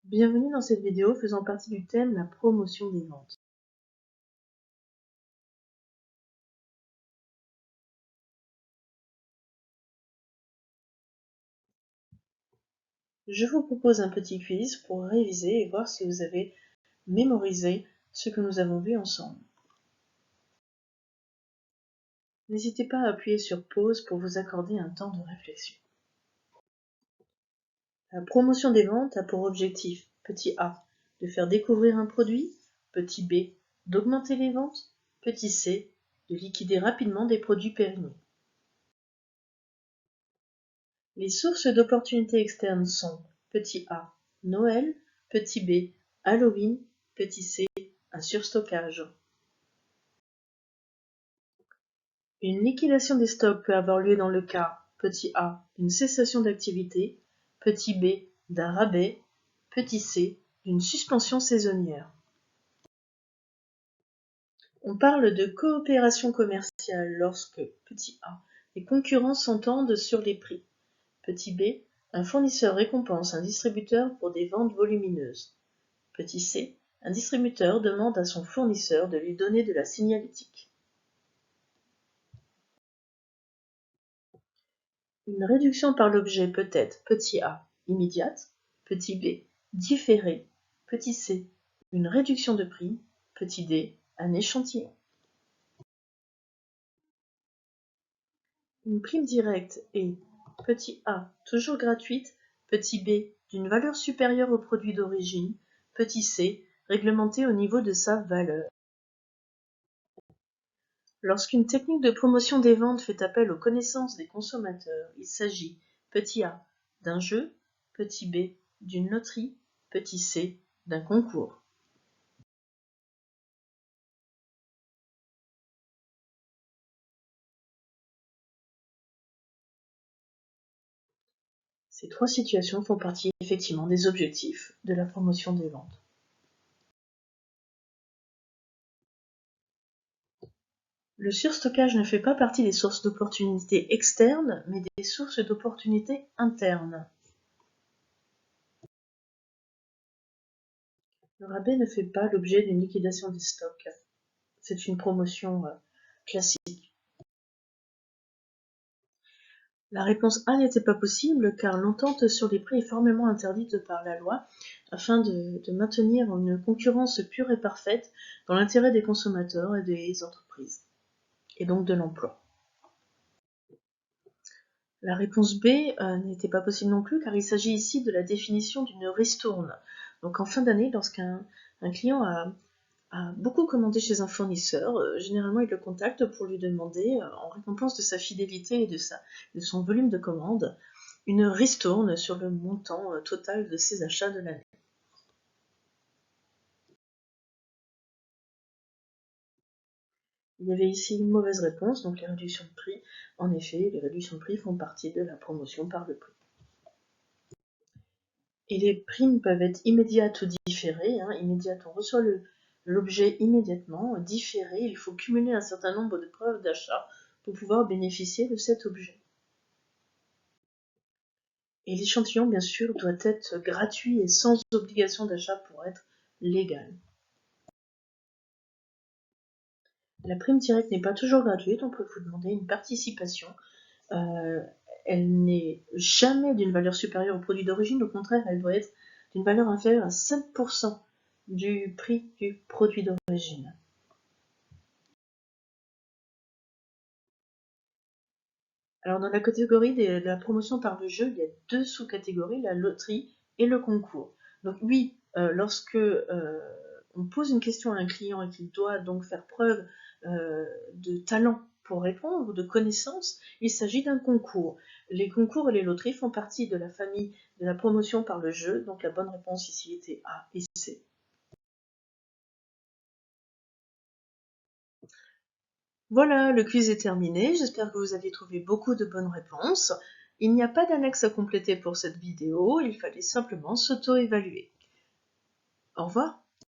Bienvenue dans cette vidéo faisant partie du thème la promotion des ventes. Je vous propose un petit quiz pour réviser et voir si vous avez mémorisé ce que nous avons vu ensemble. N'hésitez pas à appuyer sur pause pour vous accorder un temps de réflexion. La promotion des ventes a pour objectif, petit a, de faire découvrir un produit, petit b, d'augmenter les ventes, petit c, de liquider rapidement des produits périmés. Les sources d'opportunités externes sont petit a, Noël, petit b, Halloween, petit c, un surstockage. Une liquidation des stocks peut avoir lieu dans le cas petit a, d'une cessation d'activité, petit b, d'un rabais, petit c, d'une suspension saisonnière. On parle de coopération commerciale lorsque, petit a, les concurrents s'entendent sur les prix. Petit b, un fournisseur récompense un distributeur pour des ventes volumineuses. Petit c, un distributeur demande à son fournisseur de lui donner de la signalétique. Une réduction par l'objet peut être petit a, immédiate, petit b, différée, petit c, une réduction de prix, petit d, un échantillon. Une prime directe est petit a, toujours gratuite, petit b, d'une valeur supérieure au produit d'origine, petit c, réglementée au niveau de sa valeur. Lorsqu'une technique de promotion des ventes fait appel aux connaissances des consommateurs, il s'agit, petit a, d'un jeu, petit b, d'une loterie, petit c, d'un concours. Ces trois situations font partie effectivement des objectifs de la promotion des ventes. Le surstockage ne fait pas partie des sources d'opportunités externes, mais des sources d'opportunités internes. Le rabais ne fait pas l'objet d'une liquidation des stocks. C'est une promotion classique. La réponse A n'était pas possible car l'entente sur les prix est formellement interdite par la loi afin de maintenir une concurrence pure et parfaite dans l'intérêt des consommateurs et des entreprises, et donc de l'emploi. La réponse B n'était pas possible non plus car il s'agit ici de la définition d'une ristourne. Donc en fin d'année, lorsqu'un client a beaucoup commandé chez un fournisseur, généralement il le contacte pour lui demander, en récompense de sa fidélité et de son volume de commande, une ristourne sur le montant total de ses achats de l'année. Il y avait ici une mauvaise réponse, donc les réductions de prix. En effet, les réductions de prix font partie de la promotion par le prix. Et les primes peuvent être immédiates ou différées. Immédiate, on reçoit l'objet immédiatement. Différé, il faut cumuler un certain nombre de preuves d'achat pour pouvoir bénéficier de cet objet. Et l'échantillon, bien sûr, doit être gratuit et sans obligation d'achat pour être légal. La prime directe n'est pas toujours gratuite, on peut vous demander une participation. Elle n'est jamais d'une valeur supérieure au produit d'origine, au contraire, elle doit être d'une valeur inférieure à 5% du prix du produit d'origine. Alors dans la catégorie de la promotion par le jeu, il y a deux sous-catégories, la loterie et le concours. Donc oui, lorsque on pose une question à un client et qu'il doit donc faire preuve de talent pour répondre, ou de connaissances, il s'agit d'un concours. Les concours et les loteries font partie de la famille de la promotion par le jeu, donc la bonne réponse ici était A et C. Voilà, le quiz est terminé, j'espère que vous avez trouvé beaucoup de bonnes réponses. Il n'y a pas d'annexe à compléter pour cette vidéo, il fallait simplement s'auto-évaluer. Au revoir.